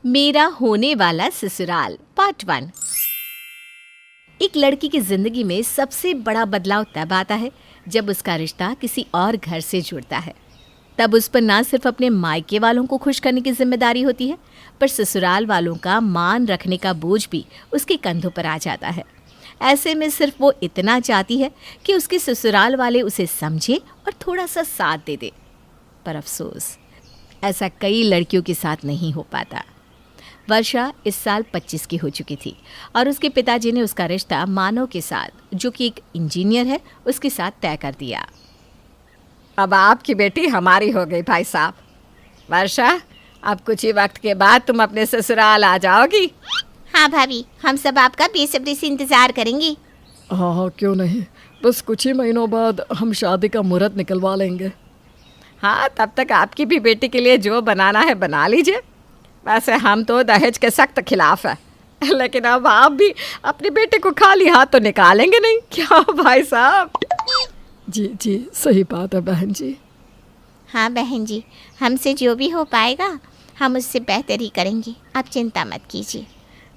मेरा होने वाला ससुराल पार्ट 1। एक लड़की की जिंदगी में सबसे बड़ा बदलाव तब आता है जब उसका रिश्ता किसी और घर से जुड़ता है। तब उस पर ना सिर्फ अपने मायके वालों को खुश करने की जिम्मेदारी होती है, पर ससुराल वालों का मान रखने का बोझ भी उसके कंधों पर आ जाता है। ऐसे में सिर्फ वो इतना चाहती है कि उसके ससुराल वाले उसे समझे और थोड़ा सा साथ दे दे। पर अफसोस, ऐसा कई लड़कियों के साथ नहीं हो पाता। वर्षा इस साल 25 की हो चुकी थी और उसके पिताजी ने उसका रिश्ता मानव के साथ, जो कि एक इंजीनियर है, उसके साथ तय कर दिया। अब आपकी बेटी हमारी हो गई भाई साहब। वर्षा, अब कुछ ही वक्त के बाद तुम अपने ससुराल आ जाओगी। हाँ भाभी, हम सब आपका बेसब्री से इंतजार करेंगे। हाँ, क्यों नहीं। बस कुछ ही महीनों बाद हम शादी का मुहूर्त निकलवा लेंगे। हाँ, तब तक आपकी भी बेटी के लिए जो बनाना है बना लीजिए। वैसे हम तो दहेज के सख्त खिलाफ है, लेकिन अब आप भी अपनी बेटी को खाली हाथ तो निकालेंगे नहीं, क्या भाई साहब? जी जी, सही बात है बहन जी। हाँ बहन जी, हमसे जो भी हो पाएगा हम उससे बेहतर ही करेंगे, आप चिंता मत कीजिए।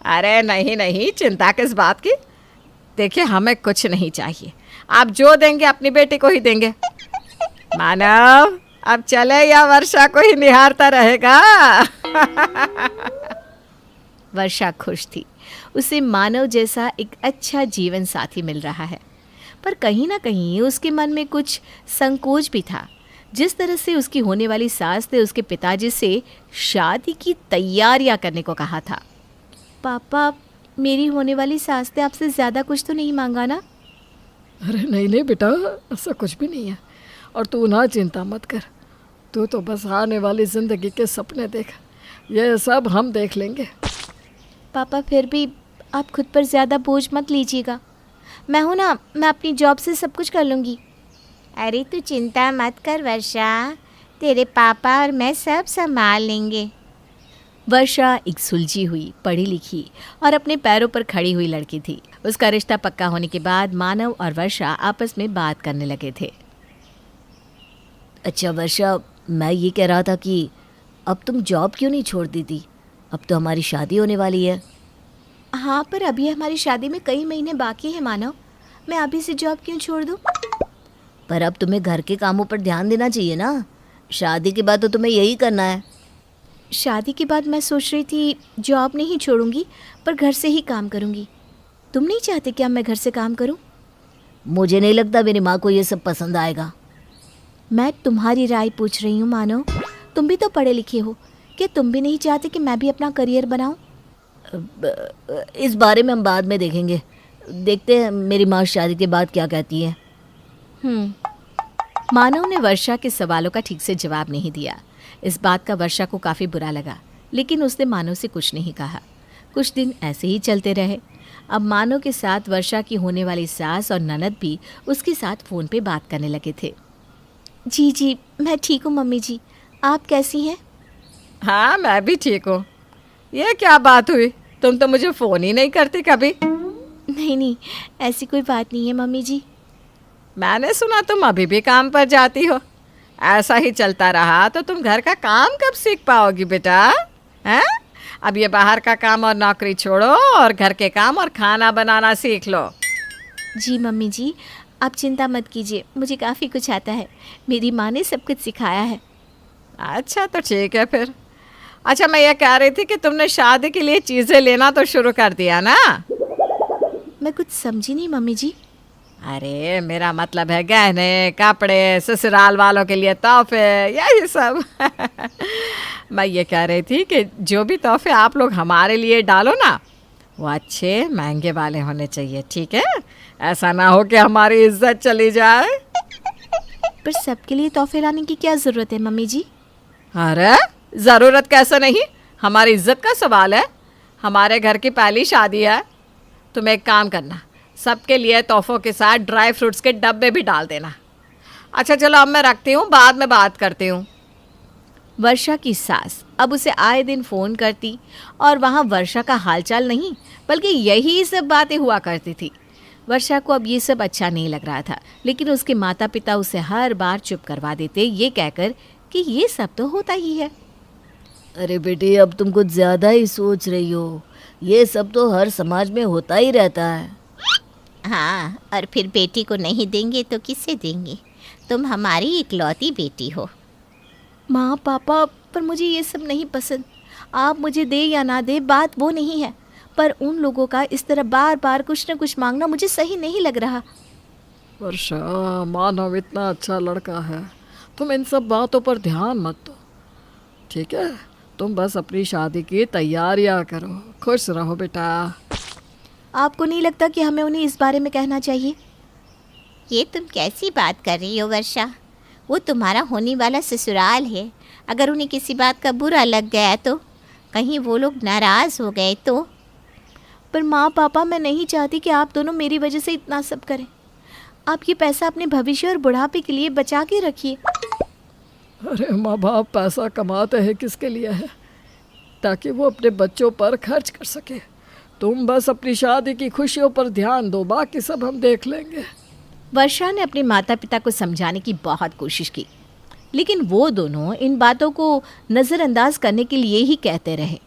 अरे नहीं नहीं, चिंता किस बात की। देखिए, हमें कुछ नहीं चाहिए, आप जो देंगे अपनी बेटी को ही देंगे। मानव अब चले या वर्षा को ही निहारता रहेगा? वर्षा खुश थी, उसे मानव जैसा एक अच्छा जीवन साथी मिल रहा है। पर कहीं ना कहीं उसके मन में कुछ संकोच भी था। जिस तरह से उसकी होने वाली सास ने उसके पिताजी से शादी की तैयारियां करने को कहा था। पापा, मेरी होने वाली सास ने आपसे ज़्यादा कुछ तो नहीं मांगा ना? अरे नहीं नहीं बेटा, ऐसा कुछ भी नहीं है। और तू ना चिंता मत कर, तू तो बस आने वाली ज़िंदगी के सपने देख, ये सब हम देख लेंगे। पापा, फिर भी आप खुद पर ज़्यादा बोझ मत लीजिएगा। मैं हूँ ना, मैं अपनी जॉब से सब कुछ कर लूँगी। अरे तू चिंता मत कर वर्षा, तेरे पापा और मैं सब संभाल लेंगे। वर्षा एक सुलझी हुई, पढ़ी लिखी और अपने पैरों पर खड़ी हुई लड़की थी। उसका रिश्ता पक्का होने के बाद मानव और वर्षा आपस में बात करने लगे थे। अच्छा वर्षा, मैं ये कह रहा था कि अब तुम जॉब क्यों नहीं छोड़ दी थी? अब तो हमारी शादी होने वाली है। हाँ, पर अभी हमारी शादी में कई महीने बाकी हैं मानव। मैं अभी से जॉब क्यों छोड़ दूँ? पर अब तुम्हें घर के कामों पर ध्यान देना चाहिए ना। शादी के बाद तो तुम्हें यही करना है। शादी के बाद मैं सोच रही थी जॉब नहीं छोड़ूंगी, पर घर से ही काम करूंगी। तुम नहीं चाहते क्या मैं घर से काम करूं? मुझे नहीं लगता मेरी माँ को ये सब पसंद आएगा। मैं तुम्हारी राय पूछ रही हूँ मानव। तुम भी तो पढ़े लिखे हो, क्या तुम भी नहीं चाहते कि मैं भी अपना करियर बनाऊं? इस बारे में हम बाद में देखेंगे। देखते हैं मेरी माँ शादी के बाद क्या कहती है। मानव ने वर्षा के सवालों का ठीक से जवाब नहीं दिया। इस बात का वर्षा को काफ़ी बुरा लगा, लेकिन उसने मानव से कुछ नहीं कहा। कुछ दिन ऐसे ही चलते रहे। अब मानव के साथ वर्षा की होने वाली सास और ननद भी उसके साथ फ़ोन पे बात करने लगे थे। जी जी, मैं ठीक हूँ मम्मी जी, आप कैसी हैं? हाँ, मैं भी ठीक हूँ। ये क्या बात हुई, तुम तो मुझे फ़ोन ही नहीं करती कभी। नहीं नहीं, ऐसी कोई बात नहीं है मम्मी जी। मैंने सुना तुम अभी भी काम पर जाती हो। ऐसा ही चलता रहा तो तुम घर का काम कब सीख पाओगी बेटा? हैं? अब ये बाहर का काम और नौकरी छोड़ो और घर के काम और खाना बनाना सीख लो। जी मम्मी जी, आप चिंता मत कीजिए, मुझे काफ़ी कुछ आता है। मेरी माँ ने सब कुछ सिखाया है। अच्छा, तो ठीक है फिर। अच्छा, मैं ये कह रही थी कि तुमने शादी के लिए चीज़ें लेना तो शुरू कर दिया ना? मैं कुछ समझी नहीं मम्मी जी। अरे मेरा मतलब है गहने, कपड़े, ससुराल वालों के लिए तोहफे, यही सब। मैं ये कह रही थी कि जो भी तोहफे आप लोग हमारे लिए डालो ना, वो अच्छे महंगे वाले होने चाहिए, ठीक है? ऐसा ना हो कि हमारी इज्जत चली जाए। पर सबके लिए तोहफे लाने की क्या ज़रूरत है मम्मी जी? अरे ज़रूरत कैसे नहीं, हमारी इज्जत का सवाल है। हमारे घर की पहली शादी है। तुम एक काम करना, सबके लिए तोहफों के साथ ड्राई फ्रूट्स के डब्बे भी डाल देना। अच्छा चलो, अब मैं रखती हूँ, बाद में बात करती हूँ। वर्षा की सास अब उसे आए दिन फ़ोन करती और वहाँ वर्षा का हालचाल नहीं, बल्कि यही सब बातें हुआ करती थी। वर्षा को अब ये सब अच्छा नहीं लग रहा था, लेकिन उसके माता पिता उसे हर बार चुप करवा देते, ये कहकर कि ये सब तो होता ही है। अरे बेटी, अब तुम कुछ ज़्यादा ही सोच रही हो। ये सब तो हर समाज में होता ही रहता है। हाँ, और फिर बेटी को नहीं देंगे तो किसे देंगे? तुम हमारी इकलौती बेटी हो। माँ पापा, पर मुझे ये सब नहीं पसंद। आप मुझे दे या ना दे, बात वो नहीं है, पर उन लोगों का इस तरह बार बार कुछ न कुछ मांगना मुझे सही नहीं लग रहा। वर्षा, मानव इतना अच्छा लड़का है, तुम इन सब बातों पर ध्यान मत दो, ठीक है? तुम बस अपनी शादी की तैयारियां करो, खुश रहो बेटा। आपको नहीं लगता कि हमें उन्हें इस बारे में कहना चाहिए? ये तुम कैसी बात कर रही हो वर्षा? वो तुम्हारा होने वाला ससुराल है। अगर उन्हें किसी बात का बुरा लग गया तो, कहीं वो लोग नाराज़ हो गए तो? पर माँ पापा, मैं नहीं चाहती कि आप दोनों मेरी वजह से इतना सब करें। आप ये पैसा अपने भविष्य और बुढ़ापे के लिए बचा के रखिए। अरे माँ बाप पैसा कमाते हैं किसके लिए है? ताकि वो अपने बच्चों पर खर्च कर सके। तुम बस अपनी शादी की खुशियों पर ध्यान दो, बाकी सब हम देख लेंगे। वर्षा ने अपने माता पिता को समझाने की बहुत कोशिश की, लेकिन वो दोनों इन बातों को नज़रअंदाज करने के लिए ही कहते रहे।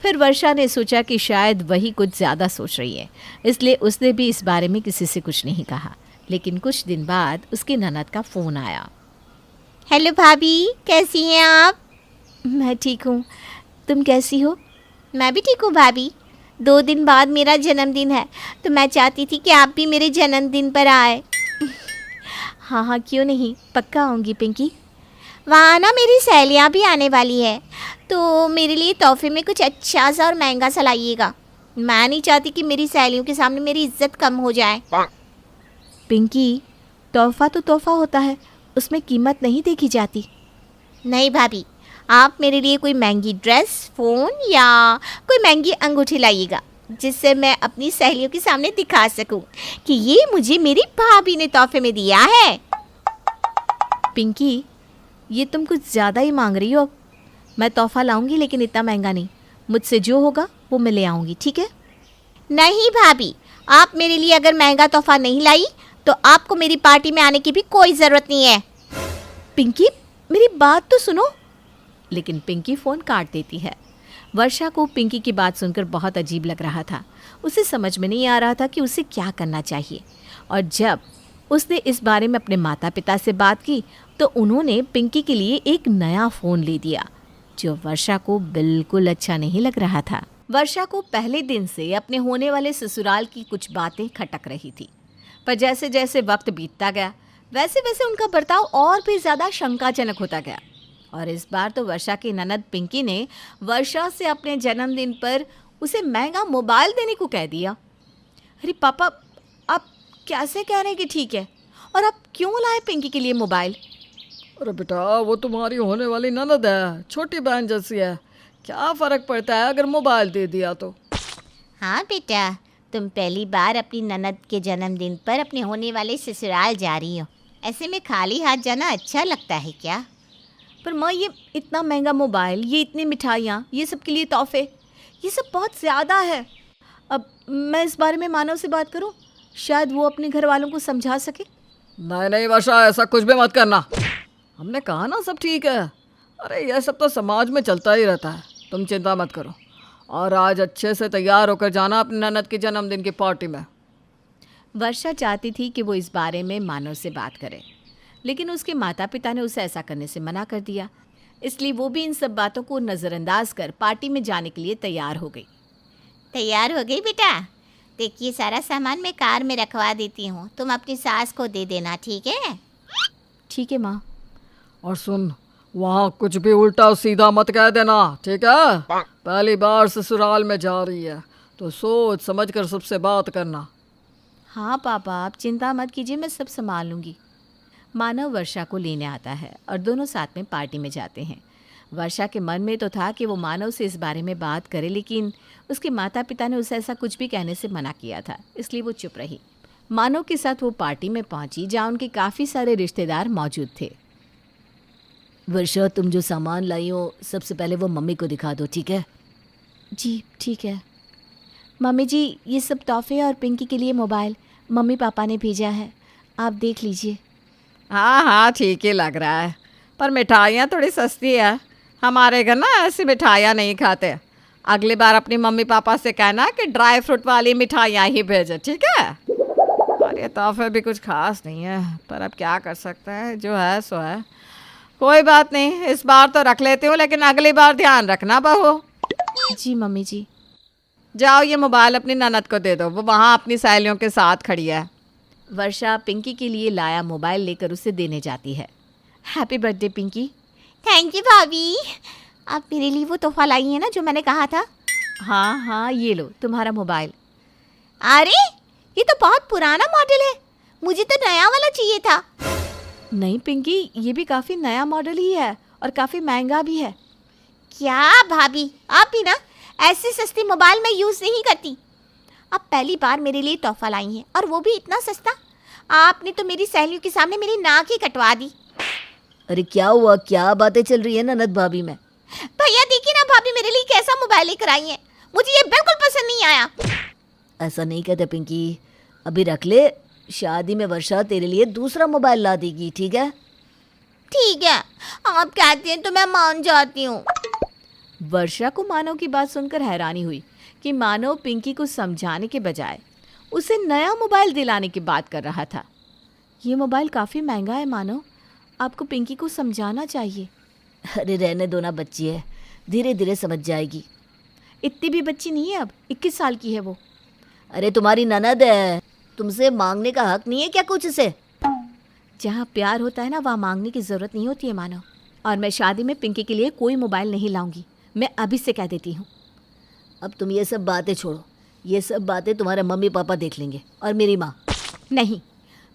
फिर वर्षा ने सोचा कि शायद वही कुछ ज़्यादा सोच रही है, इसलिए उसने भी इस बारे में किसी से कुछ नहीं कहा। लेकिन कुछ दिन बाद उसकी ननद का फ़ोन आया। हेलो भाभी, कैसी हैं आप? मैं ठीक हूँ, तुम कैसी हो? मैं भी ठीक हूँ भाभी। 2 दिन बाद मेरा जन्मदिन है, तो मैं चाहती थी कि आप भी मेरे जन्मदिन पर आए। हाँ हाँ, क्यों नहीं, पक्का आऊँगी पिंकी। वहाँ ना मेरी सहेलियाँ भी आने वाली है, तो मेरे लिए तोहफे में कुछ अच्छा सा और महंगा सा लाइएगा। मैं नहीं चाहती कि मेरी सहेलियों के सामने मेरी इज्जत कम हो जाए। पिंकी, तोहफा तो तोहफा होता है, उसमें कीमत नहीं देखी जाती। नहीं भाभी, आप मेरे लिए कोई महंगी ड्रेस, फ़ोन या कोई महंगी अंगूठी लाइएगा, जिससे मैं अपनी सहेलियों के सामने दिखा सकूं कि ये मुझे मेरी भाभी ने तोहफे में दिया है। पिंकी, ये तुम कुछ ज़्यादा ही मांग रही हो। मैं तोहफा लाऊंगी, लेकिन इतना महंगा नहीं। मुझसे जो होगा वो मैं ले आऊँगी, ठीक है? नहीं भाभी, आप मेरे लिए अगर महंगा तोहफा नहीं लाई तो आपको मेरी पार्टी में आने की भी कोई ज़रूरत नहीं है। पिंकी, मेरी बात तो सुनो। लेकिन पिंकी फ़ोन काट देती है। वर्षा को पिंकी की बात सुनकर बहुत अजीब लग रहा था। उसे समझ में नहीं आ रहा था कि उसे क्या करना चाहिए। और जब उसने इस बारे में अपने माता पिता से बात की तो उन्होंने पिंकी के लिए एक नया फ़ोन ले दिया, जो वर्षा को बिल्कुल अच्छा नहीं लग रहा था। वर्षा को पहले दिन से अपने होने वाले ससुराल की कुछ बातें खटक रही थी, पर जैसे जैसे वक्त बीतता गया वैसे वैसे उनका बर्ताव और भी ज़्यादा शंकाजनक होता गया। और इस बार तो वर्षा की ननद पिंकी ने वर्षा से अपने जन्मदिन पर उसे महंगा मोबाइल देने को कह दिया। अरे पापा, आप कैसे कह रहे हैं कि ठीक है? और आप क्यों लाए पिंकी के लिए मोबाइल? अरे बेटा, वो तुम्हारी होने वाली ननद है, छोटी बहन जैसी है। क्या फ़र्क पड़ता है अगर मोबाइल दे दिया तो? हाँ बेटा, तुम पहली बार अपनी ननद के जन्मदिन पर अपने होने वाले ससुराल जा रही हो। ऐसे में खाली हाथ जाना अच्छा लगता है क्या? पर माँ, ये इतना महंगा मोबाइल, ये इतनी मिठाइयाँ, ये सब के लिए तोहफे, ये सब बहुत ज़्यादा है। अब मैं इस बारे में मानव से बात करूँ, शायद वो अपने घर वालों को समझा सके। नहीं नहीं वर्षा, ऐसा कुछ भी मत करना। हमने कहा ना सब ठीक है। अरे यह सब तो समाज में चलता ही रहता है, तुम चिंता मत करो। और आज अच्छे से तैयार होकर जाना अपनी ननद के जन्मदिन की पार्टी में। वर्षा चाहती थी कि वो इस बारे में मानव से बात करे, लेकिन उसके माता पिता ने उसे ऐसा करने से मना कर दिया। इसलिए वो भी इन सब बातों को नज़रअंदाज कर पार्टी में जाने के लिए तैयार हो गई। तैयार हो गई बेटा? देखिए, सारा सामान मैं कार में रखवा देती हूँ, तुम अपनी सास को दे देना, ठीक है? ठीक है माँ। और सुन, वहाँ कुछ भी उल्टा सीधा मत कह देना, ठीक है? पहली बार ससुराल में जा रही है तो सोच समझ कर सबसे बात करना। हाँ पापा, आप चिंता मत कीजिए, मैं सब संभाल लूँगी। मानव वर्षा को लेने आता है और दोनों साथ में पार्टी में जाते हैं। वर्षा के मन में तो था कि वो मानव से इस बारे में बात करे, लेकिन उसके माता पिता ने उसे ऐसा कुछ भी कहने से मना किया था, इसलिए वो चुप रही। मानव के साथ वो पार्टी में पहुंची जहाँ उनके काफ़ी सारे रिश्तेदार मौजूद थे। वर्षा, तुम जो सामान लाई हो सबसे पहले वो मम्मी को दिखा दो, ठीक है? जी ठीक है। मम्मी जी, ये सब तोहफे और पिंकी के लिए मोबाइल मम्मी पापा ने भेजा है, आप देख लीजिए। हाँ हाँ, ठीक ही लग रहा है, पर मिठाइयाँ थोड़ी सस्ती है। हमारे घर ना ऐसी मिठाइयाँ नहीं खाते। अगली बार अपनी मम्मी पापा से कहना कि ड्राई फ्रूट वाली मिठाइयाँ ही भेजे, ठीक है? और ये तोहफे भी कुछ खास नहीं है, पर अब क्या कर सकते हैं, जो है सो है। कोई बात नहीं, इस बार तो रख लेती हूँ, लेकिन अगली बार ध्यान रखना बहू। जी मम्मी जी। जाओ ये मोबाइल अपनी ननद को दे दो, वो वहाँ अपनी सहेलियों के साथ खड़ी है। वर्षा पिंकी के लिए लाया मोबाइल लेकर उसे देने जाती है। Happy birthday Pinky. Thank you भाभी। आप मेरे लिए वो तोहफा लाई है ना जो मैंने कहा था? हाँ हाँ, ये लो तुम्हारा मोबाइल। अरे ये तो बहुत पुराना मॉडल है, मुझे तो नया वाला चाहिए था। नहीं पिंकी, ये भी काफ़ी नया मॉडल ही है और काफ़ी महंगा भी है। क्या भाभी, आप भी ना ऐसे सस्ती मोबाइल मैं यूज़ नहीं करती। आप पहली बार मेरे लिए तोहफा लाई हैं और वो भी इतना सस्ता। आपने तो मेरी सहेलियों के सामने मेरी नाक ही कटवा दी। अरे क्या हुआ, क्या बातें चल रही है ननद भाभी में? भैया देखिए ना भाभी मेरे लिए कैसा मोबाइल लेकर आई है, मुझे ये बिल्कुल पसंद नहीं आया। ऐसा नहीं कहते पिंकी, अभी रख ले, शादी में वर्षा तेरे लिए दूसरा मोबाइल ला देगी, ठीक है? ठीक है, आप कहते हैं तो मैं मान जाती हूँ। वर्षा को मानव की बात सुनकर हैरानी हुई कि मानव पिंकी को समझाने के बजाय उसे नया मोबाइल दिलाने की बात कर रहा था। ये मोबाइल काफ़ी महंगा है मानव, आपको पिंकी को समझाना चाहिए। अरे रहने दो ना, बच्ची है, धीरे धीरे समझ जाएगी। इतनी भी बच्ची नहीं है, अब 21 साल की है वो। अरे तुम्हारी ननद है, तुमसे मांगने का हक नहीं है क्या कुछ से? जहाँ प्यार होता है ना, वहाँ मांगने की ज़रूरत नहीं होती है मानव। और मैं शादी में पिंकी के लिए कोई मोबाइल नहीं लाऊंगी, मैं अभी से कह देती हूँ। अब तुम ये सब बातें छोड़ो, ये सब बातें तुम्हारे मम्मी पापा देख लेंगे और मेरी माँ। नहीं,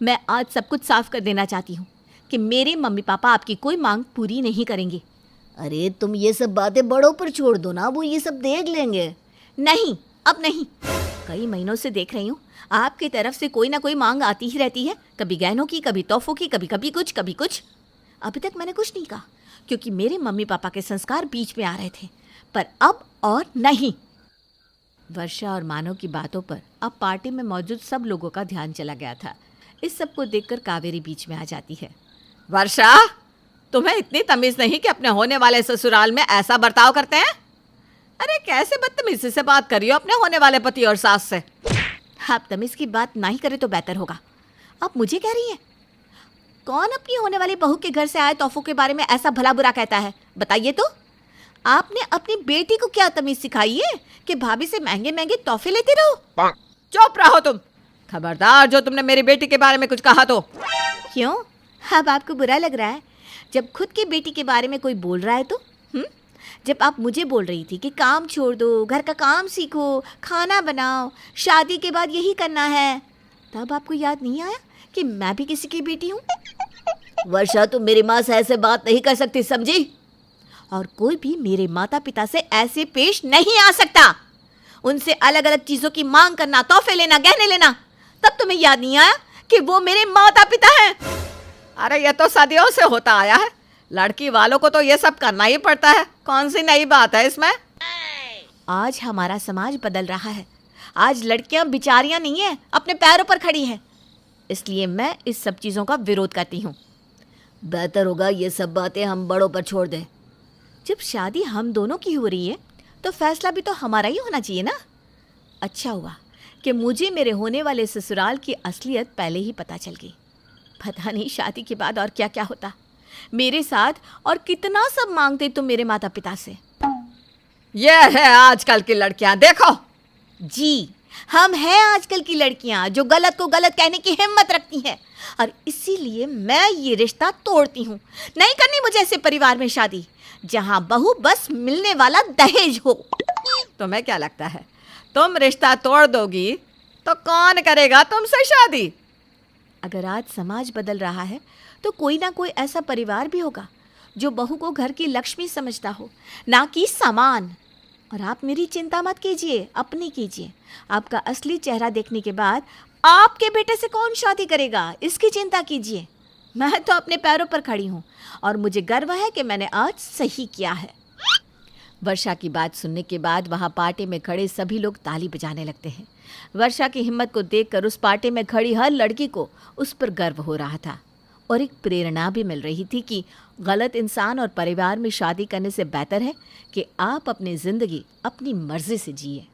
मैं आज सब कुछ साफ कर देना चाहती हूँ कि मेरे मम्मी पापा आपकी कोई मांग पूरी नहीं करेंगे। अरे तुम ये सब बातें बड़ों पर छोड़ दो ना, वो ये सब देख लेंगे। नहीं, अब नहीं। कई महीनों से देख रही हूँ आपकी तरफ से कोई ना कोई मांग आती ही रहती है, कभी गहनों की, कभी तोहफों की, कभी कभी कुछ कभी कुछ। अभी तक मैंने कुछ नहीं कहा क्योंकि मेरे मम्मी पापा के संस्कार बीच में आ रहे थे, पर अब और नहीं। वर्षा और मानव की बातों पर अब पार्टी में मौजूद सब लोगों का ध्यान चला गया था। इस सब को देखकर कावेरी बीच में आ जाती है। वर्षा, तुम्हें इतनी तमीज नहीं कि अपने होने वाले ससुराल में ऐसा बर्ताव करते हैं? अरे कैसे बदतमीजी से बात करी हो अपने होने वाले पति और सास से। आप तमीज़ की बात ना ही करें तो बेहतर होगा। आप मुझे कह रही हैं? कौन अपनी होने वाली बहू के घर से आए तोहफों के बारे में ऐसा भला बुरा कहता है, बताइए तो। आपने अपनी बेटी को क्या तमीज़ सिखाई है कि भाभी से महंगे महंगे तोहफे लेते रहो? चुप रहो तुम, खबरदार जो तुमने मेरी बेटी के बारे में कुछ कहा तो। क्यों, अब आपको बुरा लग रहा है जब खुद की बेटी के बारे में कोई बोल रहा है तो? जब आप मुझे बोल रही थी कि काम छोड़ दो, घर का काम सीखो, खाना बनाओ, शादी के बाद यही करना है, तब आपको याद नहीं आया कि मैं भी किसी की बेटी हूँ? वर्षा तुम मेरी माँ से ऐसे बात नहीं कर सकती, समझी? और कोई भी मेरे माता पिता से ऐसे पेश नहीं आ सकता। उनसे अलग अलग चीज़ों की मांग करना, तोहफे लेना, गहने लेना, तब तुम्हें याद नहीं आया कि वो मेरे माता पिता हैं। अरे ये तो सदियों से होता आया है, लड़की वालों को तो ये सब करना ही पड़ता है, कौन सी नई बात है इसमें? आज हमारा समाज बदल रहा है। आज लड़कियां बिचारियां नहीं हैं, अपने पैरों पर खड़ी हैं। इसलिए मैं इस सब चीज़ों का विरोध करती हूँ। बेहतर होगा ये सब बातें हम बड़ों पर छोड़ दें। जब शादी हम दोनों की हो रही है तो फैसला भी तो हमारा ही होना चाहिए ना। अच्छा हुआ कि मुझे मेरे होने वाले ससुराल की असलियत पहले ही पता चल गई। पता नहीं शादी के बाद और क्या क्या होता मेरे साथ, और कितना सब मांगते तुम मेरे माता पिता से। ये है आजकल की लड़कियां, देखो। जी, हम हैं आजकल की लड़कियां जो गलत को गलत कहने की हिम्मत रखती हैं, और इसीलिए मैं ये रिश्ता तोड़ती हूँ। नहीं करनी मुझे ऐसे परिवार में शादी जहाँ बहू बस मिलने वाला दहेज हो। तुम्हें क्या लगता है तुम रिश्ता तोड़ दोगी तो कौन करेगा तुमसे शादी? अगर आज समाज बदल रहा है तो कोई ना कोई ऐसा परिवार भी होगा जो बहू को घर की लक्ष्मी समझता हो, ना कि सामान। और आप मेरी चिंता मत कीजिए, अपनी कीजिए। आपका असली चेहरा देखने के बाद आपके बेटे से कौन शादी करेगा, इसकी चिंता कीजिए। मैं तो अपने पैरों पर खड़ी हूँ और मुझे गर्व है कि मैंने आज सही किया है। वर्षा की बात सुनने के बाद वहाँ पार्टी में खड़े सभी लोग ताली बजाने लगते हैं। वर्षा की हिम्मत को देखकर उस पार्टी में खड़ी हर लड़की को उस पर गर्व हो रहा था। और एक प्रेरणा भी मिल रही थी कि गलत इंसान और परिवार में शादी करने से बेहतर है कि आप अपनी ज़िंदगी अपनी मर्जी से जिए।